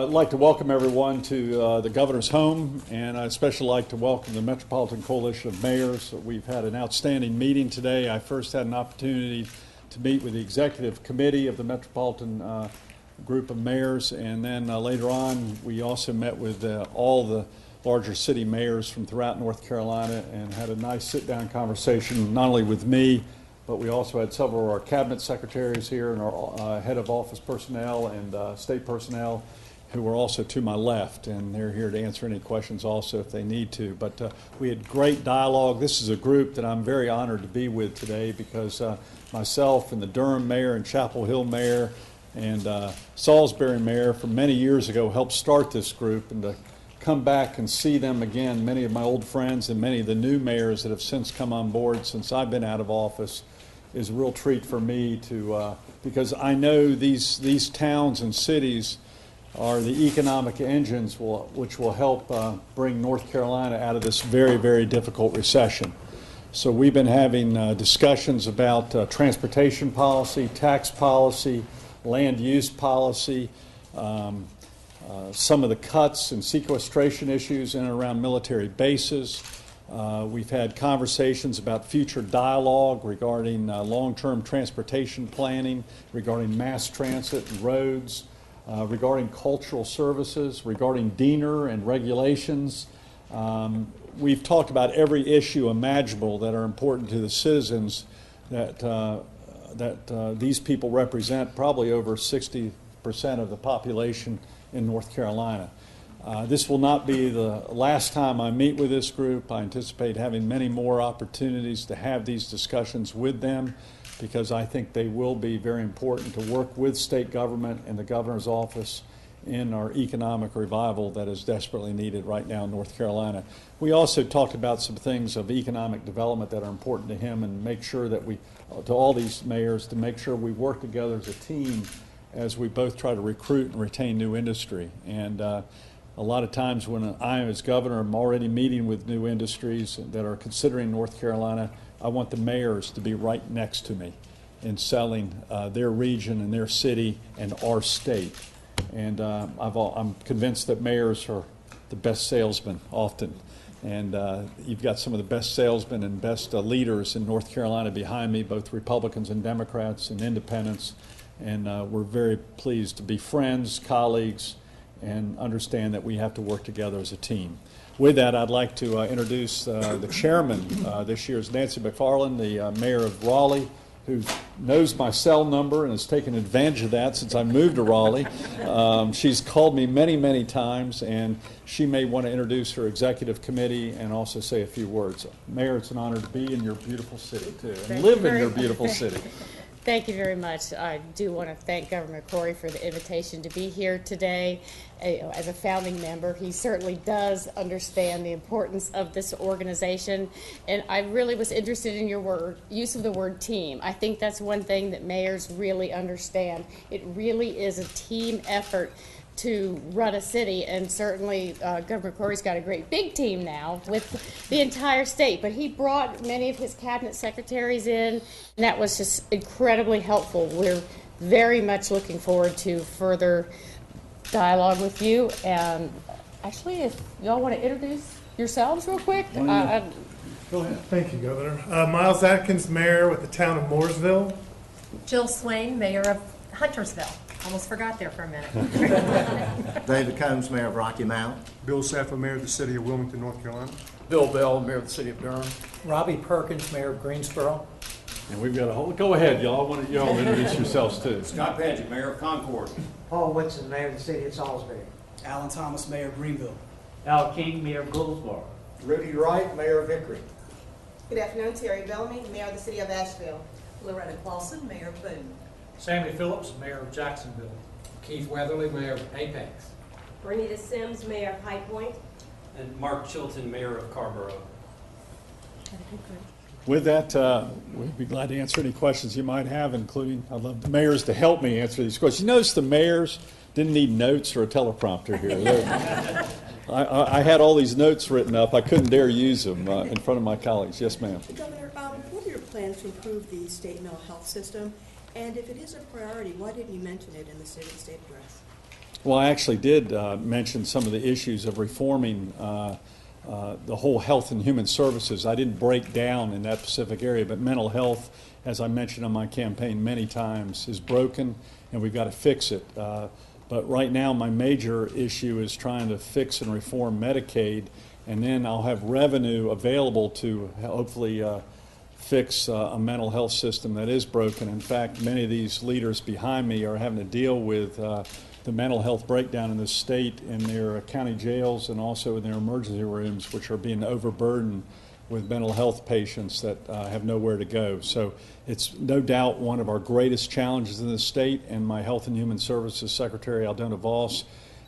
I'd like to welcome everyone to the Governor's Home, and I'd especially like to welcome the Metropolitan Coalition of Mayors. We've had an outstanding meeting today. I first had an opportunity to meet with the Executive Committee of the Metropolitan group of mayors, and then later on we also met with all the larger city mayors from throughout North Carolina and had a nice sit-down conversation, not only with me, but we also had several of our cabinet secretaries here and our head of office personnel and state personnel who were also to my left, and they're here to answer any questions also if they need to. But we had great dialogue. This is a group that I'm very honored to be with today because myself and the Durham mayor and Chapel Hill mayor and Salisbury mayor from many years ago helped start this group, and to come back and see them again, many of my old friends and many of the new mayors that have since come on board since I've been out of office, is a real treat for me to because I know these towns and cities are the economic engines which will help bring North Carolina out of this very, very difficult recession. So we've been having discussions about transportation policy, tax policy, land use policy, some of the cuts and sequestration issues in and around military bases. We've had conversations about future dialogue regarding long-term transportation planning, regarding mass transit and roads, regarding cultural services, regarding DENR and regulations. We've talked about every issue imaginable that are important to the citizens that these people represent, probably over 60% of the population in North Carolina. This will not be the last time I meet with this group. I anticipate having many more opportunities to have these discussions with them, because I think they will be very important to work with state government and the governor's office in our economic revival that is desperately needed right now in North Carolina. We also talked about some things of economic development that are important to him, and make sure that we, to all these mayors, to make sure we work together as a team as we both try to recruit and retain new industry. And a lot of times when I, as governor, am already meeting with new industries that are considering North Carolina, I want the mayors to be right next to me in selling their region and their city and our state. And I'm convinced that mayors are the best salesmen often. And you've got some of the best salesmen and best leaders in North Carolina behind me, both Republicans and Democrats and independents. And we're very pleased to be friends, colleagues, and understand that we have to work together as a team. With that, I'd like to introduce the chairman this year is Nancy McFarlane, the mayor of Raleigh, who knows my cell number and has taken advantage of that since I moved to Raleigh. She's called me many, many times, and she may want to introduce her executive committee and also say a few words. Mayor, it's an honor to be in your beautiful city, too, and live in your beautiful city. Thank you very much. I do want to thank Governor McCrory for the invitation to be here today. As a founding member, he certainly does understand the importance of this organization. And I really was interested in your use of the word team. I think that's one thing that mayors really understand. It really is a team effort to run a city, and certainly Governor McCrory's got a great big team now with the entire state, but he brought many of his cabinet secretaries in, and that was just incredibly helpful. We're very much looking forward to further dialogue with you. And actually, if y'all want to introduce yourselves real quick. Go ahead. Thank you, Governor. Miles Atkins, mayor with the town of Mooresville. Jill Swain, mayor of Huntersville. Almost forgot there for a minute. David Combs, mayor of Rocky Mount. Bill Safa, mayor of the city of Wilmington, North Carolina. Bill Bell, mayor of the city of Durham. Robbie Perkins, mayor of Greensboro. And we've got a whole, go ahead, y'all. I want y'all to introduce yourselves, too. Scott Padgett, mayor of Concord. Paul Woodson, mayor of the city of Salisbury. Alan Thomas, mayor of Greenville. Al King, mayor of Goldsboro. Rudy Wright, mayor of Hickory. Good afternoon, Terry Bellamy, mayor of the city of Asheville. Loretta Clausen, mayor of Boone. Sammy Phillips, mayor of Jacksonville. Keith Weatherly, mayor of Apex. Bernita Sims, mayor of High Point. And Mark Chilton, mayor of Carborough. With that, we'd be glad to answer any questions you might have, including, I'd love the mayors to help me answer these questions. You notice the mayors didn't need notes or a teleprompter here. I had all these notes written up. I couldn't dare use them in front of my colleagues. Yes, ma'am. Governor, what are your plans to improve the state mental health system? And if it is a priority, why didn't you mention it in the state address? Well, I actually did mention some of the issues of reforming the whole health and human services. I didn't break down in that specific area, but mental health, as I mentioned on my campaign many times, is broken, and we've got to fix it. But right now, my major issue is trying to fix and reform Medicaid, and then I'll have revenue available to hopefully fix a mental health system that is broken. In fact, many of these leaders behind me are having to deal with the mental health breakdown in the state in their county jails and also in their emergency rooms, which are being overburdened with mental health patients that have nowhere to go. So it's no doubt one of our greatest challenges in the state, and my Health and Human Services Secretary, Aldona Voss,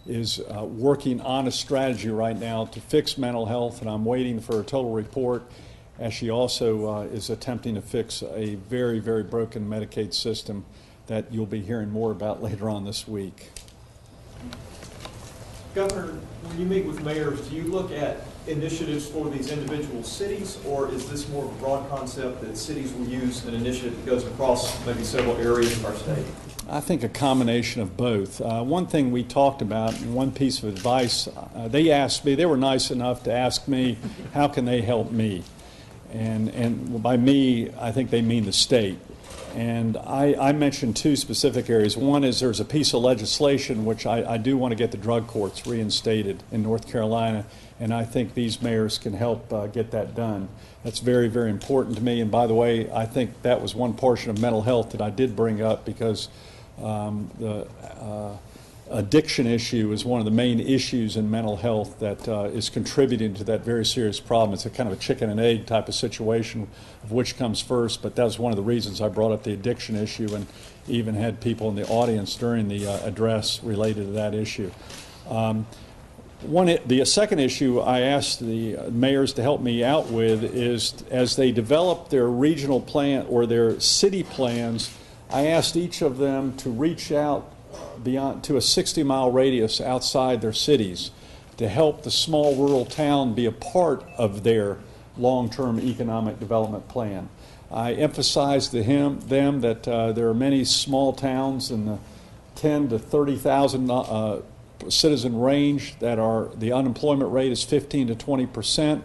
is working on a strategy right now to fix mental health, and I'm waiting for a total report, as she also is attempting to fix a very, very broken Medicaid system that you'll be hearing more about later on this week. Governor, when you meet with mayors, do you look at initiatives for these individual cities, or is this more of a broad concept that cities will use an initiative that goes across maybe several areas of our state? I think a combination of both. One thing we talked about, and one piece of advice, they asked me, they were nice enough to ask me, how can they help me? And by me, I think they mean the state. And I mentioned two specific areas. One is there's a piece of legislation which I do want to get the drug courts reinstated in North Carolina, and I think these mayors can help get that done. That's very, very important to me. And by the way, I think that was one portion of mental health that I did bring up, because the addiction issue is one of the main issues in mental health that is contributing to that very serious problem. It's a kind of a chicken and egg type of situation of which comes first, but that was one of the reasons I brought up the addiction issue and even had people in the audience during the address related to that issue. The second issue I asked the mayors to help me out with is, as they develop their regional plan or their city plans, I asked each of them to reach out beyond to a 60-mile radius outside their cities to help the small rural town be a part of their long-term economic development plan. I emphasized to them that there are many small towns in the 10 to 30,000 citizen range that are, the unemployment rate is 15 to 20%.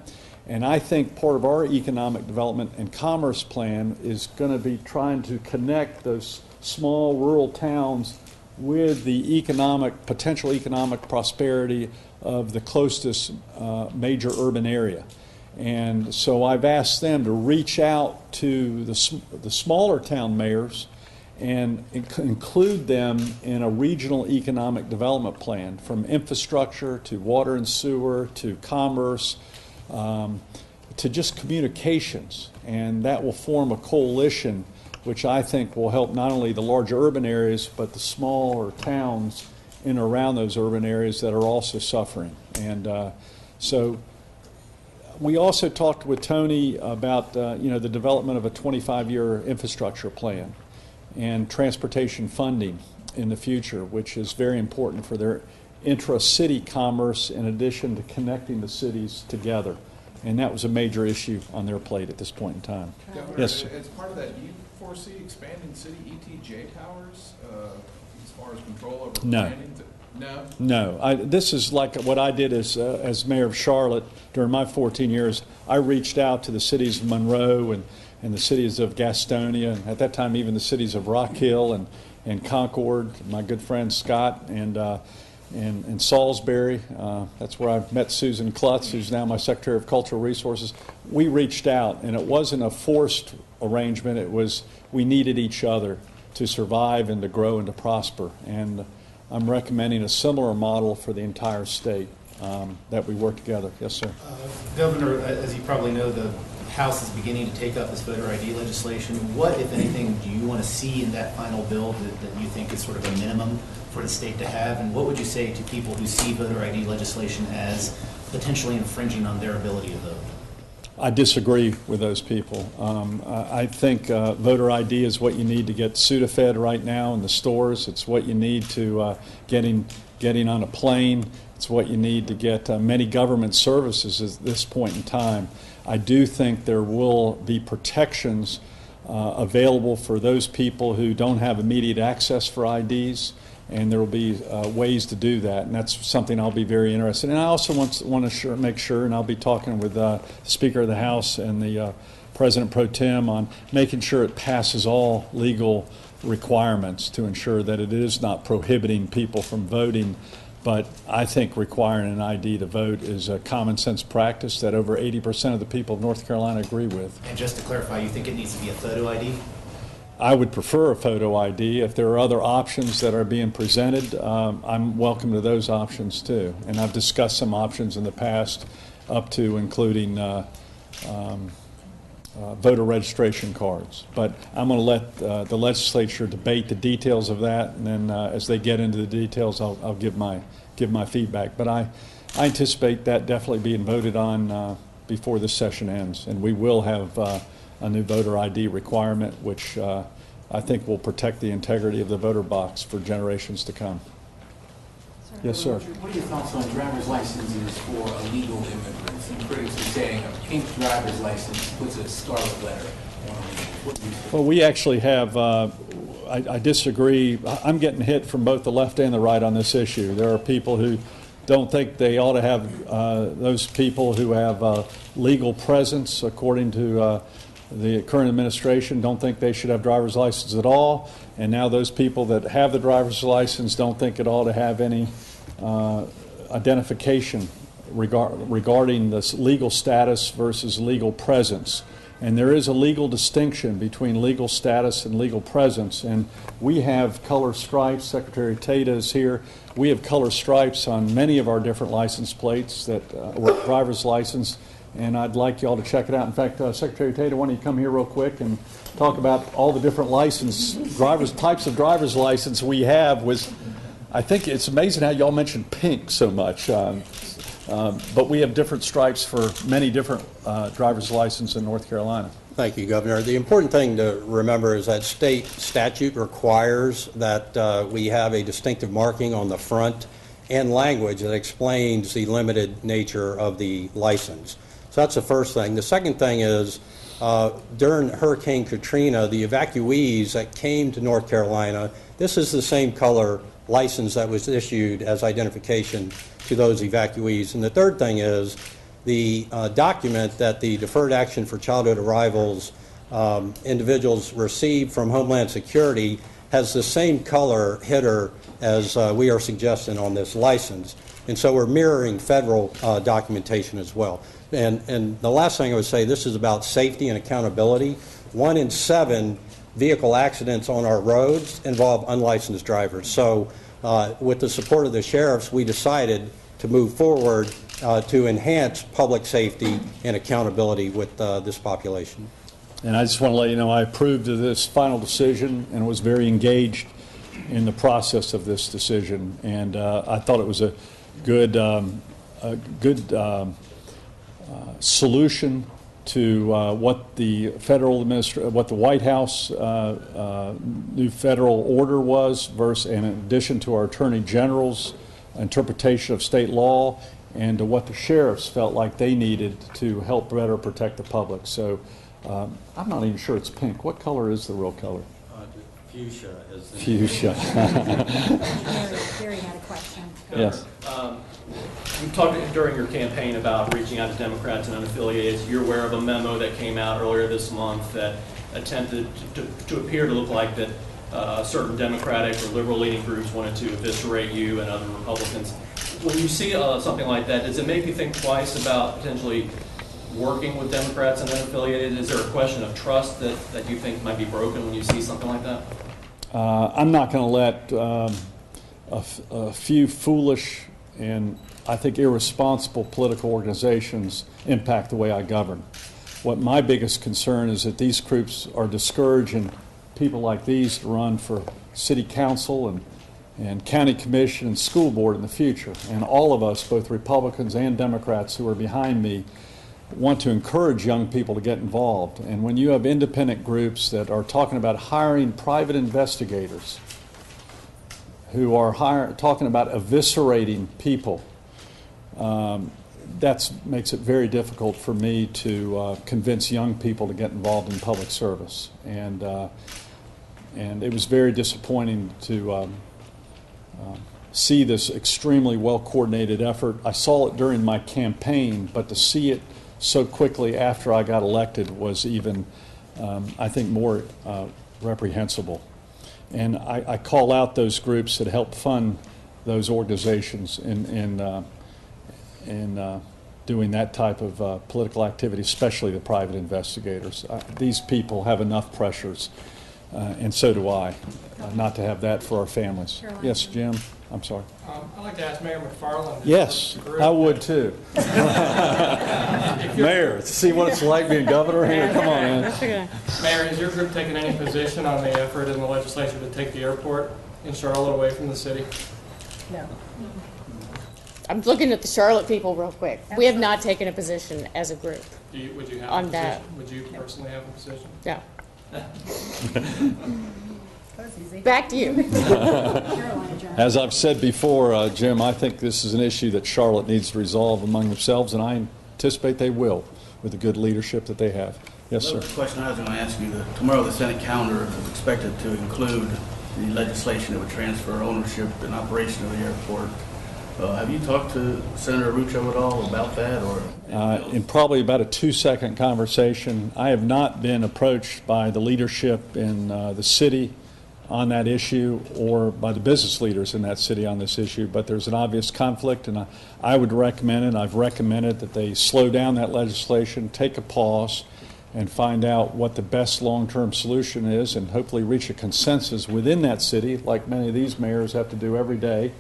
And I think part of our economic development and commerce plan is going to be trying to connect those small rural towns with the potential economic prosperity of the closest major urban area. And so I've asked them to reach out to the smaller town mayors and include them in a regional economic development plan, from infrastructure to water and sewer to commerce to just communications. And that will form a coalition which I think will help not only the larger urban areas, but the smaller towns in and around those urban areas that are also suffering. And so we also talked with Tony about the development of a 25-year infrastructure plan and transportation funding in the future, which is very important for their intra-city commerce in addition to connecting the cities together. And that was a major issue on their plate at this point in time. Governor, yes, as part of that, do you foresee expanding city ETJ powers as far as control over planning? No? No. This is like what I did as mayor of Charlotte during my 14 years. I reached out to the cities of Monroe and the cities of Gastonia, and at that time even the cities of Rock Hill and Concord, my good friend Scott, and Salisbury. That's where I met Susan Klutz, who's now my Secretary of Cultural Resources. We reached out, and it wasn't a forced arrangement. It was we needed each other to survive and to grow and to prosper. And I'm recommending a similar model for the entire state, that we work together. Yes, sir. Governor, as you probably know, the House is beginning to take up this voter ID legislation. What, if anything, do you want to see in that final bill that you think is sort of a minimum for the state to have? And what would you say to people who see voter ID legislation as potentially infringing on their ability to vote? I disagree with those people. I think voter ID is what you need to get Sudafed right now in the stores. It's what you need to getting on a plane. It's what you need to get many government services at this point in time. I do think there will be protections available for those people who don't have immediate access for IDs. and there will be ways to do that, and that's something I'll be very interested in. And I also want to make sure, and I'll be talking with the Speaker of the House and the President Pro Tem on making sure it passes all legal requirements to ensure that it is not prohibiting people from voting. But I think requiring an ID to vote is a common sense practice that over 80% of the people of North Carolina agree with. And just to clarify, you think it needs to be a photo ID? I would prefer a photo ID. If there are other options that are being presented, I'm welcome to those options too. And I've discussed some options in the past, up to including voter registration cards. But I'm going to let the legislature debate the details of that, and then as they get into the details, I'll give my feedback. But I anticipate that definitely being voted on before this session ends, and we will have a new voter ID requirement, which I think will protect the integrity of the voter box for generations to come. Yes, sir. What are your thoughts on driver's licenses for illegal immigrants? Some critics are saying a pink driver's license puts a scarlet letter on it. Well, we actually have, I disagree. I'm getting hit from both the left and the right on this issue. There are people who don't think they ought to have, those people who have legal presence, according to the current administration, don't think they should have driver's license at all. And now those people that have the driver's license don't think it ought to have any identification regarding this legal status versus legal presence. And there is a legal distinction between legal status and legal presence. And we have color stripes. Secretary Tata is here. We have color stripes on many of our different license plates that driver's license. And I'd like you all to check it out. In fact, Secretary Tata, why don't you come here real quick and talk about all the different types of driver's license we have. I think it's amazing how y'all mentioned pink so much. But we have different stripes for many different driver's license in North Carolina. Thank you, Governor. The important thing to remember is that state statute requires that we have a distinctive marking on the front and language that explains the limited nature of the license. So that's the first thing. The second thing is during Hurricane Katrina, the evacuees that came to North Carolina, this is the same color license that was issued as identification to those evacuees. And the third thing is the document that the Deferred Action for Childhood Arrivals individuals received from Homeland Security has the same color header as we are suggesting on this license. And so we're mirroring federal documentation as well. And the last thing I would say, this is about safety and accountability. 1 in 7 vehicle accidents on our roads involve unlicensed drivers. So with the support of the sheriffs, we decided to move forward to enhance public safety and accountability with this population. And I just want to let you know I approved of this final decision and was very engaged in the process of this decision. And I thought it was a good solution to what the what the White House new federal order was, in addition to our Attorney General's interpretation of state law, and to what the sheriffs felt like they needed to help better protect the public. So I'm not even sure it's pink. What color is the real color? Fuchsia is the fuchsia. Gary had a question. Yes. You talked during your campaign about reaching out to Democrats and unaffiliated. You're aware of a memo that came out earlier this month that attempted to appear to look like that certain Democratic or liberal-leaning groups wanted to eviscerate you and other Republicans. When you see something like that, does it make you think twice about potentially working with Democrats and unaffiliated? Is there a question of trust that you think might be broken when you see something like that? I'm not going to let a few foolish and I think irresponsible political organizations impact the way I govern. What my biggest concern is that these groups are discouraging people like these to run for city council and county commission and school board in the future. And all of us, both Republicans and Democrats who are behind me, want to encourage young people to get involved. And when you have independent groups that are talking about hiring private investigators who are talking about eviscerating people, that makes it very difficult for me to convince young people to get involved in public service. And it was very disappointing to see this extremely well-coordinated effort. I saw it during my campaign, but to see it so quickly after I got elected was even, I think, more reprehensible. And I call out those groups that help fund those organizations in doing that type of political activity, especially the private investigators. These people have enough pressures, and so do I, not to have that for our families. Yes, Jim? I'm sorry. I'd like to ask Mayor McFarlane. Yes, I would too. Mayor, see what it's like being governor here? Come on, man. Mayor, has your group taken any position on the effort in the legislature to take the airport in Charlotte away from the city? No. I'm looking at the Charlotte people real quick. We have not taken a position as a group. Would you have on a position? that? Would you personally have a position? No. That was easy. Back to you. As I've said before, Jim, I think this is an issue that Charlotte needs to resolve among themselves, and I anticipate they will with the good leadership that they have. Yes, sir. The question I was going to ask you, tomorrow the Senate calendar is expected to include the legislation that would transfer ownership and operation of the airport. Have you talked to Senator Rucho at all about that? Or in probably about a 2-second conversation, I have not been approached by the leadership in the city on that issue or by the business leaders in that city on this issue, but there's an obvious conflict, and I would recommend, and I've recommended, that they slow down that legislation, take a pause, and find out what the best long-term solution is, and hopefully reach a consensus within that city, like many of these mayors have to do every day,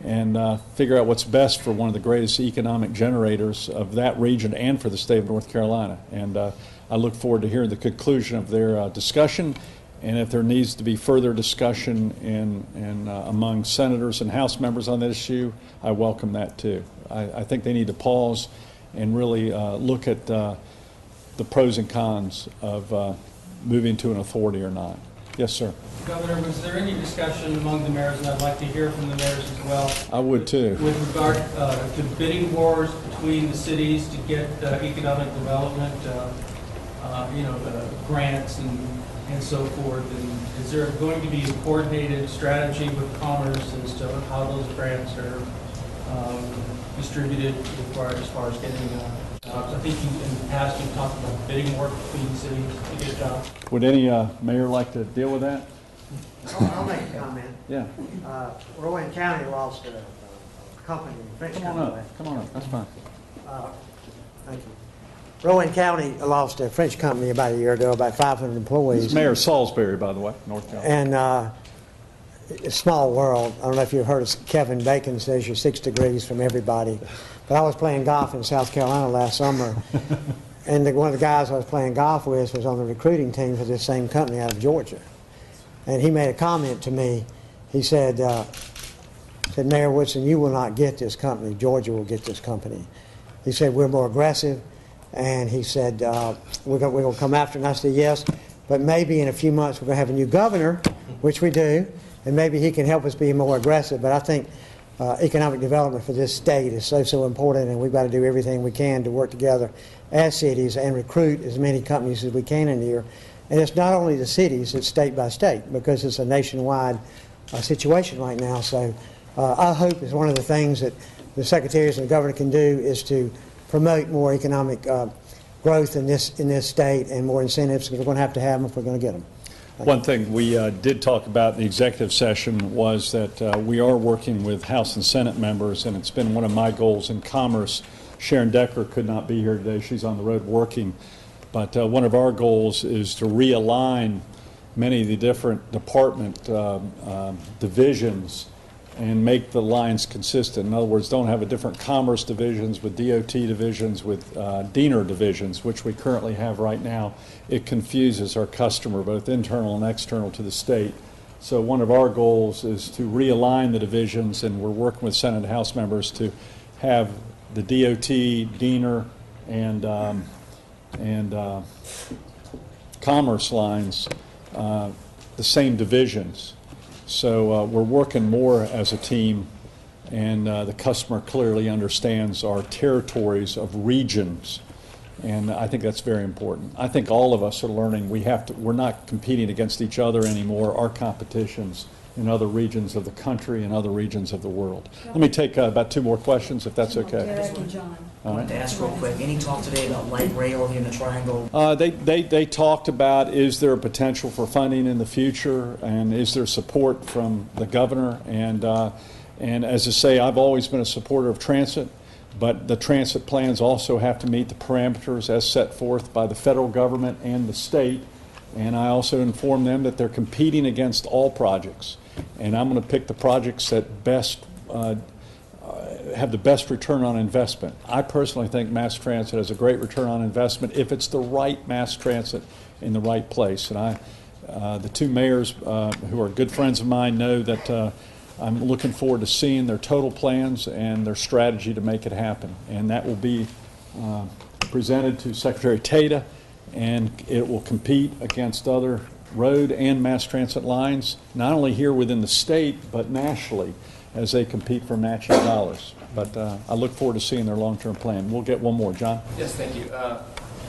and figure out what's best for one of the greatest economic generators of that region and for the state of North Carolina. And I look forward to hearing the conclusion of their discussion, and if there needs to be further discussion among senators and House members on that issue, I welcome that too. I think they need to pause and really look at the pros and cons of moving to an authority or not. Yes, sir. Governor, was there any discussion among the mayors, and I'd like to hear from the mayors as well, I would too. with regard to bidding wars between the cities to get economic development, grants and so forth? And is there going to be a coordinated strategy with Commerce as to how those grants are distributed as far as getting I think in the past you've talked about bidding war between cities to get jobs. Would any mayor like to deal with that? I'll make a comment. Yeah. Rowan County lost a company, a French company. Come on up. That's fine. Thank you. Rowan County lost a French company about a year ago, about 500 employees. It's Mayor Salisbury, by the way, North Carolina. And it's a small world. I don't know if you've heard of Kevin Bacon says you're 6 degrees from everybody. But I was playing golf in South Carolina last summer, and one of the guys I was playing golf with was on the recruiting team for this same company out of Georgia. And he made a comment to me. He said, Mayor Woodson, you will not get this company. Georgia will get this company. He said, we're more aggressive. And he said, we're going to come after it. And I said, yes, but maybe in a few months we're going to have a new governor, which we do, and maybe he can help us be more aggressive. But I think economic development for this state is so important, and we've got to do everything we can to work together as cities and recruit as many companies as we can in here. And it's not only the cities, it's state by state, because it's a nationwide situation right now. So I hope is one of the things that the secretaries and the governor can do is to promote more economic growth in this state and more incentives, because we're going to have them if we're going to get them. One thing we did talk about in the executive session was that we are working with House and Senate members, and it's been one of my goals in Commerce. Sharon Decker could not be here today. She's on the road working. But one of our goals is to realign many of the different department divisions and make the lines consistent. In other words, don't have a different commerce divisions with DOT divisions, with DENR divisions, which we currently have right now. It confuses our customer, both internal and external to the state. So one of our goals is to realign the divisions, and we're working with Senate and House members to have the DOT, DENR, and commerce lines the same divisions. So we're working more as a team, and the customer clearly understands our territories of regions, and I think that's very important. I think all of us are learning we're not competing against each other anymore. Our competition's in other regions of the country and other regions of the world. Let me take about 2 more questions, if that's okay. Derek and John. I wanted to ask real quick, any talk today about light rail here in the Triangle? They talked about, is there a potential for funding in the future, and is there support from the governor? And as I say, I've always been a supporter of transit, but the transit plans also have to meet the parameters as set forth by the federal government and the state. And I also inform them that they're competing against all projects. And I'm going to pick the projects that best have the best return on investment. I personally think mass transit has a great return on investment if it's the right mass transit in the right place. And the 2 mayors who are good friends of mine know that I'm looking forward to seeing their total plans and their strategy to make it happen. And that will be presented to Secretary Tata, and it will compete against other road and mass transit lines, not only here within the state, but nationally, as they compete for matching dollars. But I look forward to seeing their long-term plan. We'll get one more. John? Yes, thank you.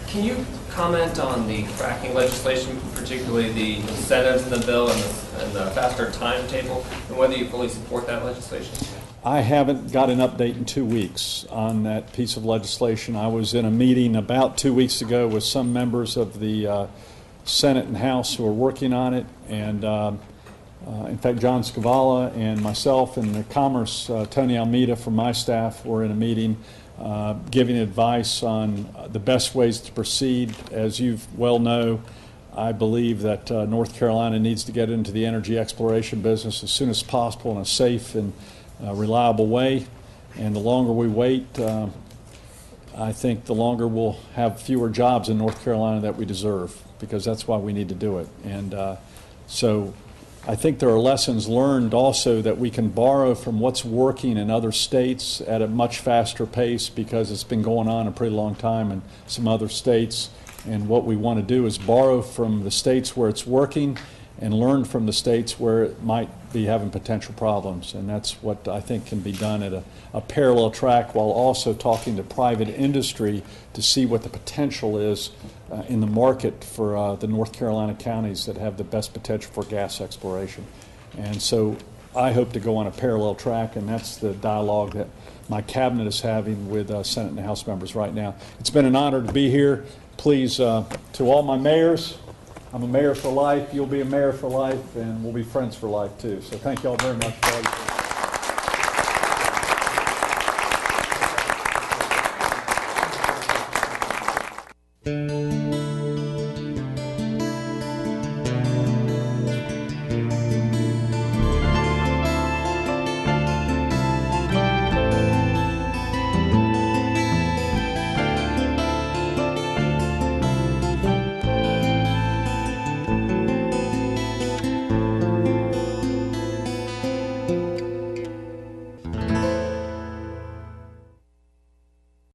Can you comment on the fracking legislation, particularly the incentives in the bill and the faster timetable, and whether you fully support that legislation? I haven't got an update in 2 weeks on that piece of legislation. I was in a meeting about 2 weeks ago with some members of the Senate and House who are working on it, and in fact, John Scavala and myself and the Commerce, Tony Almeida from my staff, were in a meeting giving advice on the best ways to proceed. As you well know, I believe that North Carolina needs to get into the energy exploration business as soon as possible in a safe and reliable way. And the longer we wait, I think the longer we'll have fewer jobs in North Carolina that we deserve, because that's why we need to do it. And so I think there are lessons learned also that we can borrow from what's working in other states at a much faster pace, because it's been going on a pretty long time in some other states. And what we want to do is borrow from the states where it's working and learn from the states where it might be having potential problems. And that's what I think can be done at a parallel track, while also talking to private industry to see what the potential is in the market for the North Carolina counties that have the best potential for gas exploration. And so I hope to go on a parallel track, and that's the dialogue that my cabinet is having with Senate and House members right now. It's been an honor to be here. Please, to all my mayors, I'm a mayor for life, you'll be a mayor for life, and we'll be friends for life too. So thank you all very much for all your